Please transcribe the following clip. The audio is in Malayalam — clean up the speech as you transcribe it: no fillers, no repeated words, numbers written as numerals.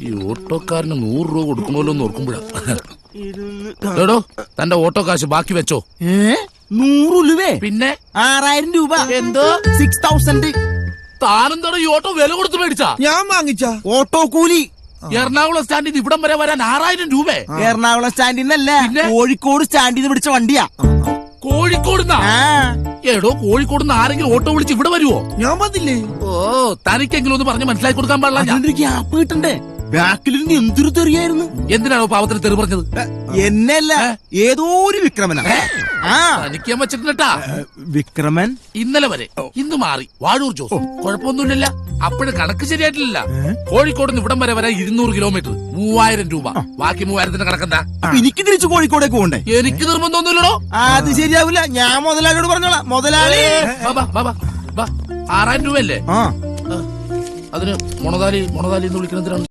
ഈ ഓട്ടോക്കാരന് 100 രൂപ കൊടുക്കണമല്ലോ എന്ന് ഓർക്കുമ്പോഴാ. എടോ, തന്റെ ഓട്ടോ കാശ് ബാക്കി വെച്ചോ. 100 രൂപേ? പിന്നെ 6000 രൂപ. എന്തോ 6000. താനെന്താണോ ഈ ഓട്ടോ വില കൊടുത്ത് മേടിച്ചാ? ഞാൻ വാങ്ങിച്ച ഓട്ടോ കൂലി എറണാകുളം സ്റ്റാൻഡിൽ നിന്ന് ഇവിടം വരെ വരാൻ 6000 രൂപ. എറണാകുളം സ്റ്റാൻഡിൽ നിന്നല്ല, കോഴിക്കോട് സ്റ്റാൻഡിൽ നിന്ന് പിടിച്ച വണ്ടിയാ. കോഴിക്കോടുന്നാ? എടോ, കോഴിക്കോടുന്ന് ആരെങ്കിലും ഓട്ടോ വിളിച്ച് ഇവിടെ വരുവോ? ഞാൻ വന്നില്ലേ? ഓ, തനിക്കെങ്കിലും ഒന്ന് പറഞ്ഞ് മനസ്സിലാക്കി കൊടുക്കാൻ പാടില്ല. ഗ്യാപ്പ് കിട്ടണ്ടേ? ബാക്കിലിരുന്ന് എന്തൊരു തെറിയായിരുന്നു. എന്തിനാണോ പാവത്തിന് തെറി പറഞ്ഞത്? എന്നല്ല, ഏതോ ഒരു വിക്രമനാ. തനിക്ക് ഞാൻ വെച്ചിട്ടാ വിക്രമൻ ഇന്നലെ വരെ. ഇന്ന് മാറി വാഴൂർ ജോസ്. കുഴപ്പമൊന്നുമില്ല. അപ്പോഴും കണക്ക് ശരിയായിട്ടില്ല. കോഴിക്കോട് നിന്ന് ഇവിടം വരെ 200 കിലോമീറ്റർ, 3000 രൂപ. ബാക്കി 3000ത്തിന്റെ കണക്കെന്താ? എനിക്ക് തിരിച്ചു കോഴിക്കോടേക്ക് പോകണ്ടേ? എനിക്ക് നിർബന്ധമൊന്നുമില്ലടോ. അത് ശരിയാവില്ല. ഞാൻ മുതലാളിയോട് പറഞ്ഞോളാം. മുതലാളി 6000 രൂപയല്ലേ? അതിന് മൊണതാലി എന്ന് വിളിക്കുന്നതിനാണ്.